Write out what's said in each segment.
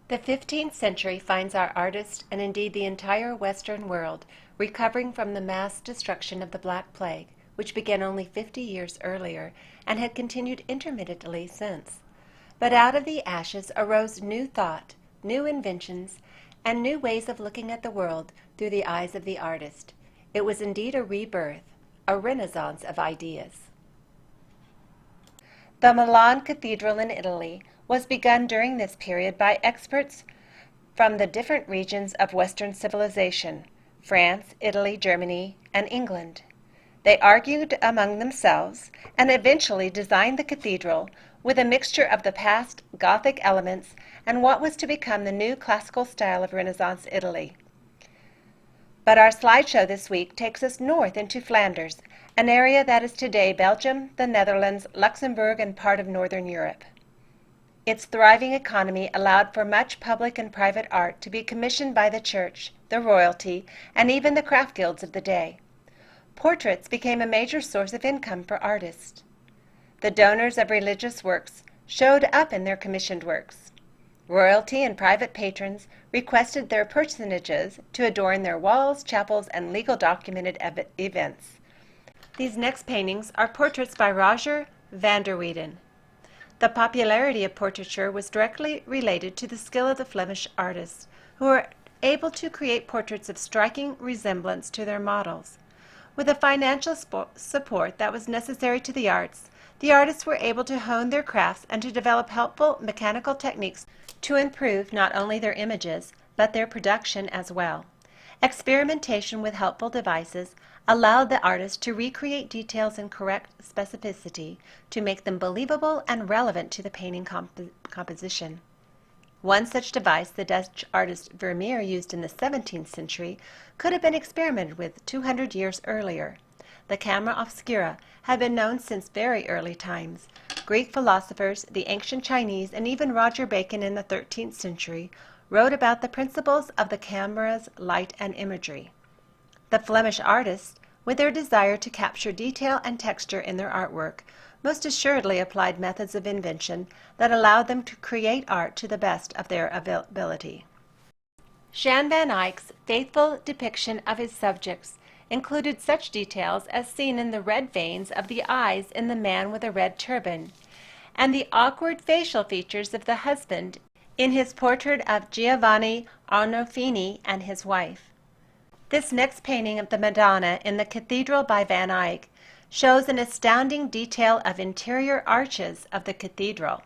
The 15th century finds our artists, and indeed the entire Western world, recovering from the mass destruction of the Black Plague, which began only 50 years earlier and had continued intermittently since. But out of the ashes arose new thought, new inventions, and new ways of looking at the world through the eyes of the artist. It was indeed a rebirth, a renaissance of ideas. The Milan Cathedral in Italy was begun during this period by experts from the different regions of Western civilization, France, Italy, Germany, and England. They argued among themselves and eventually designed the cathedral with a mixture of the past Gothic elements and what was to become the new classical style of Renaissance Italy. But our slideshow this week takes us north into Flanders, an area that is today Belgium, the Netherlands, Luxembourg, and part of Northern Europe. Its thriving economy allowed for much public and private art to be commissioned by the church, the royalty, and even the craft guilds of the day. Portraits became a major source of income for artists. The donors of religious works showed up in their commissioned works. Royalty and private patrons requested their personages to adorn their walls, chapels, and legal documented events. These next paintings are portraits by Roger van der Weyden. The popularity of portraiture was directly related to the skill of the Flemish artists, who were able to create portraits of striking resemblance to their models. With the financial support that was necessary to the arts, the artists were able to hone their crafts and to develop helpful mechanical techniques to improve not only their images, but their production as well. Experimentation with helpful devices allowed the artist to recreate details in correct specificity to make them believable and relevant to the painting composition. One such device the Dutch artist Vermeer used in the 17th century could have been experimented with 200 years earlier. The camera obscura had been known since very early times. Greek philosophers, the ancient Chinese, and even Roger Bacon in the 13th century wrote about the principles of the camera's light and imagery. The Flemish artists, with their desire to capture detail and texture in their artwork, most assuredly applied methods of invention that allowed them to create art to the best of their ability. Jan van Eyck's faithful depiction of his subjects included such details as seen in the red veins of the eyes in the man with a red turban, and the awkward facial features of the husband in his portrait of Giovanni Arnolfini and his wife. This next painting of the Madonna in the Cathedral by Van Eyck shows an astounding detail of interior arches of the cathedral.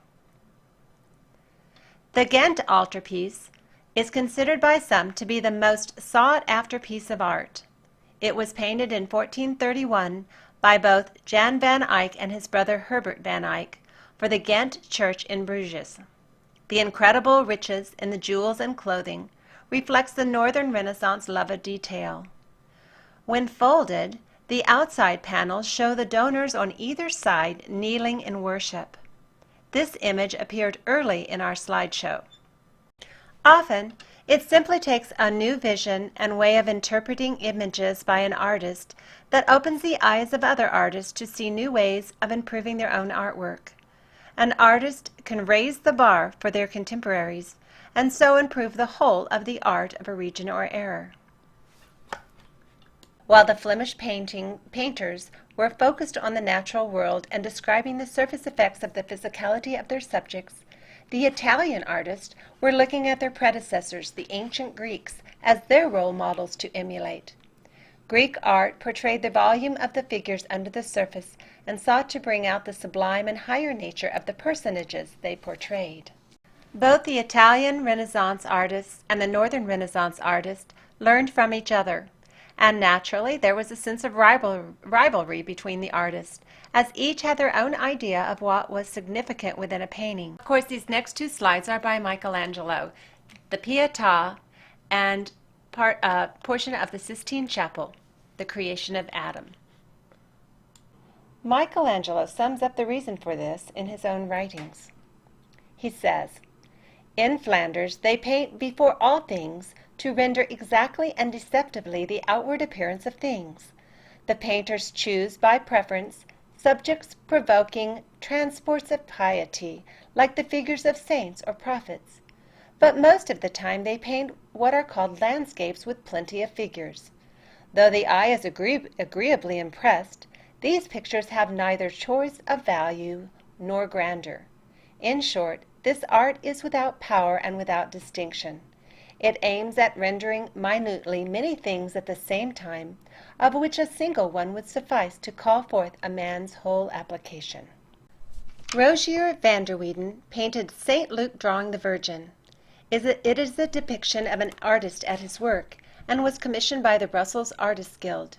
The Ghent altarpiece is considered by some to be the most sought-after piece of art. It was painted in 1431 by both Jan van Eyck and his brother Herbert van Eyck for the Ghent church in Bruges. The incredible riches in the jewels and clothing reflects the Northern Renaissance love of detail. When folded, the outside panels show the donors on either side kneeling in worship. This image appeared early in our slideshow. Often, it simply takes a new vision and way of interpreting images by an artist that opens the eyes of other artists to see new ways of improving their own artwork. An artist can raise the bar for their contemporaries and so improve the whole of the art of a region or era. While the Flemish painters were focused on the natural world and describing the surface effects of the physicality of their subjects, the Italian artists were looking at their predecessors, the ancient Greeks, as their role models to emulate. Greek art portrayed the volume of the figures under the surface and sought to bring out the sublime and higher nature of the personages they portrayed. Both the Italian Renaissance artists and the Northern Renaissance artists learned from each other, and naturally there was a sense of rivalry between the artists, as each had their own idea of what was significant within a painting. Of course, these next two slides are by Michelangelo, the Pietà and portion of the Sistine Chapel, the creation of Adam. Michelangelo sums up the reason for this in his own writings. He says, "In Flanders they paint before all things to render exactly and deceptively the outward appearance of things. The painters choose by preference subjects provoking transports of piety, like the figures of saints or prophets. but most of the time they paint what are called landscapes with plenty of figures. Though the eye is agreeably impressed, these pictures have neither choice of value nor grandeur. In short, this art is without power and without distinction. It aims at rendering minutely many things at the same time, of which a single one would suffice to call forth a man's whole application. Rogier van der Weyden painted St. Luke drawing the Virgin. It is a depiction of an artist at his work, and was commissioned by the Brussels Artists' Guild.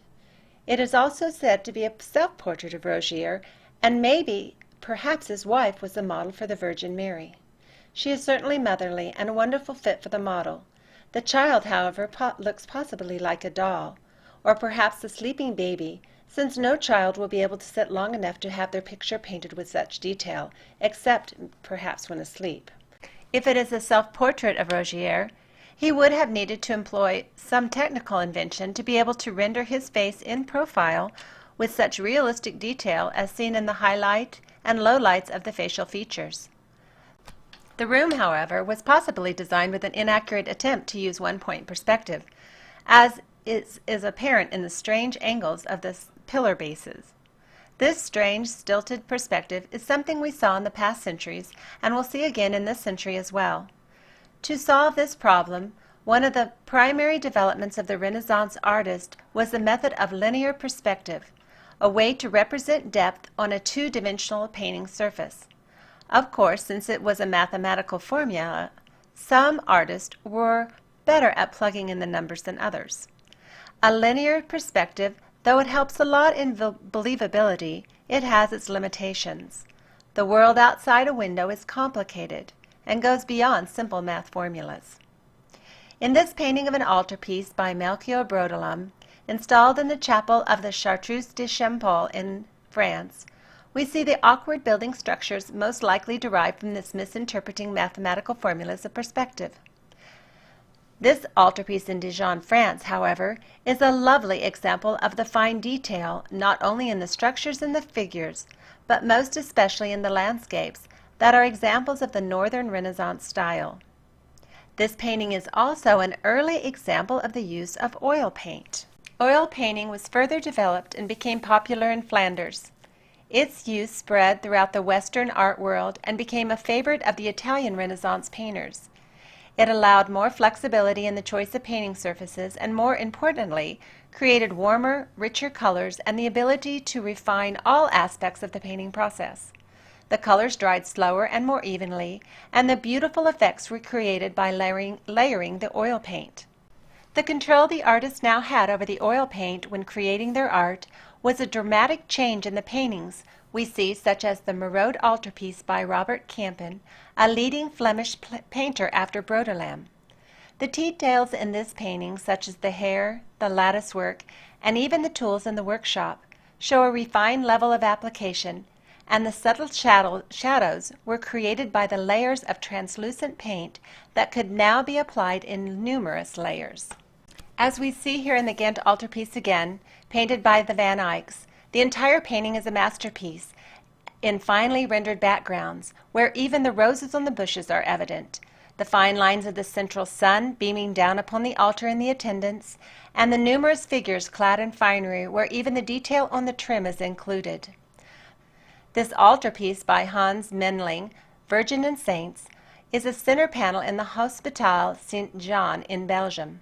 It is also said to be a self-portrait of Rogier, and perhaps his wife was the model for the Virgin Mary. She is certainly motherly and a wonderful fit for the model. The child, however, looks possibly like a doll, or perhaps the sleeping baby, since no child will be able to sit long enough to have their picture painted with such detail, except perhaps when asleep. If it is a self-portrait of Rogier, he would have needed to employ some technical invention to be able to render his face in profile with such realistic detail as seen in the highlight and lowlights of the facial features. The room, however, was possibly designed with an inaccurate attempt to use one-point perspective, as is apparent in the strange angles of the pillar bases. This strange, stilted perspective is something we saw in the past centuries and will see again in this century as well. To solve this problem, one of the primary developments of the Renaissance artist was the method of linear perspective, a way to represent depth on a two-dimensional painting surface. Of course, since it was a mathematical formula, some artists were better at plugging in the numbers than others. A linear perspective, though it helps a lot in believability, it has its limitations. The world outside a window is complicated and goes beyond simple math formulas. In this painting of an altarpiece by Melchior Brodelum, installed in the chapel of the Chartreuse de Champol in France, we see the awkward building structures most likely derived from this misinterpreting mathematical formulas of perspective. This altarpiece in Dijon, France, however, is a lovely example of the fine detail not only in the structures and the figures, but most especially in the landscapes that are examples of the Northern Renaissance style. This painting is also an early example of the use of oil paint. Oil painting was further developed and became popular in Flanders. Its use spread throughout the Western art world and became a favorite of the Italian Renaissance painters. It allowed more flexibility in the choice of painting surfaces and, more importantly, created warmer, richer colors and the ability to refine all aspects of the painting process. The colors dried slower and more evenly, and the beautiful effects were created by layering the oil paint. The control the artists now had over the oil paint when creating their art was a dramatic change in the paintings we see, such as the Merode altarpiece by Robert Campin, a leading Flemish painter after Brodelum. The details in this painting, such as the hair, the lattice work, and even the tools in the workshop, show a refined level of application, and the subtle shadows were created by the layers of translucent paint that could now be applied in numerous layers. As we see here in the Ghent altarpiece again, painted by the Van Eycks, the entire painting is a masterpiece in finely rendered backgrounds, where even the roses on the bushes are evident, the fine lines of the central sun beaming down upon the altar and the attendants, and the numerous figures clad in finery where even the detail on the trim is included. This altarpiece by Hans Memling, Virgin and Saints, is a center panel in the Hospital Saint-Jean in Belgium.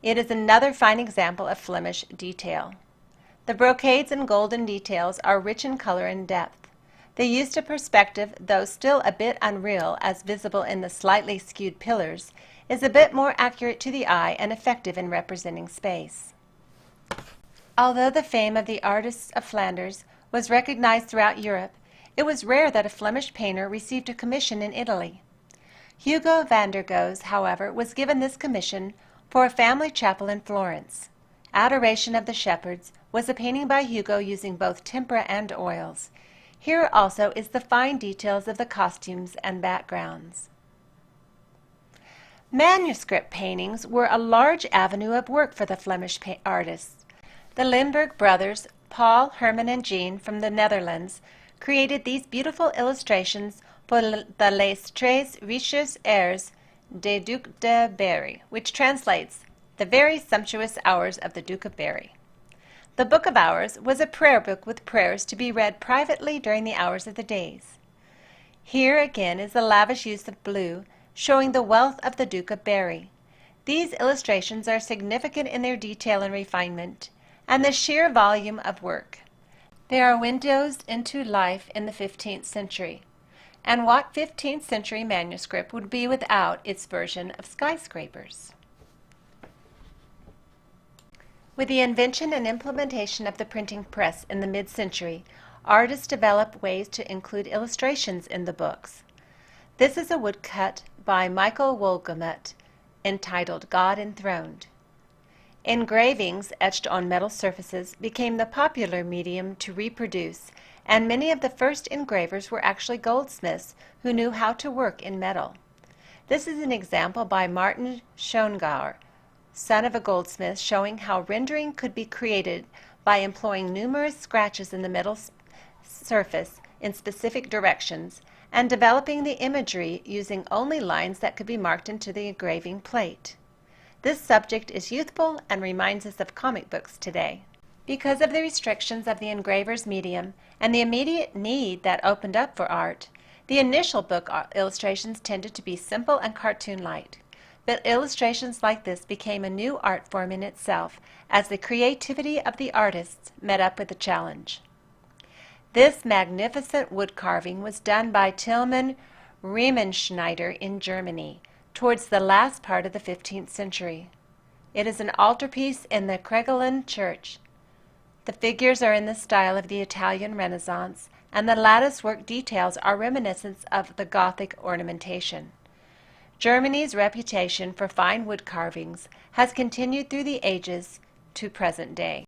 It is another fine example of Flemish detail. The brocades and golden details are rich in color and depth. The use of perspective, though still a bit unreal as visible in the slightly skewed pillars, is a bit more accurate to the eye and effective in representing space. Although the fame of the artists of Flanders was recognized throughout Europe, it was rare that a Flemish painter received a commission in Italy. Hugo van der Goes, however, was given this commission for a family chapel in Florence. Adoration of the Shepherds was a painting by Hugo using both tempera and oils. Here also is the fine details of the costumes and backgrounds. Manuscript paintings were a large avenue of work for the Flemish artists. The Limburg brothers, Paul, Herman, and Jean from the Netherlands, created these beautiful illustrations pour les très riches airs des Ducs de Berry, which translates, the very sumptuous hours of the Duke of Berry. The Book of Hours was a prayer book with prayers to be read privately during the hours of the days. Here again is the lavish use of blue, showing the wealth of the Duke of Berry. These illustrations are significant in their detail and refinement, and the sheer volume of work. They are windows into life in the 15th century. And what 15th century manuscript would be without its version of skyscrapers? With the invention and implementation of the printing press in the mid-century, artists developed ways to include illustrations in the books. This is a woodcut by Michael Wohlgemuth entitled God Enthroned. Engravings etched on metal surfaces became the popular medium to reproduce, and many of the first engravers were actually goldsmiths who knew how to work in metal. This is an example by Martin Schongauer, son of a goldsmith, showing how rendering could be created by employing numerous scratches in the metal surface in specific directions and developing the imagery using only lines that could be marked into the engraving plate. This subject is youthful and reminds us of comic books today. Because of the restrictions of the engraver's medium and the immediate need that opened up for art, the initial book illustrations tended to be simple and cartoon-like. But illustrations like this became a new art form in itself as the creativity of the artists met up with the challenge. This magnificent wood carving was done by Tilman Riemenschneider in Germany towards the last part of the 15th century. It is an altarpiece in the Kregeln Church. The figures are in the style of the Italian Renaissance, and the lattice-work details are reminiscent of the Gothic ornamentation. Germany's reputation for fine wood carvings has continued through the ages to present day.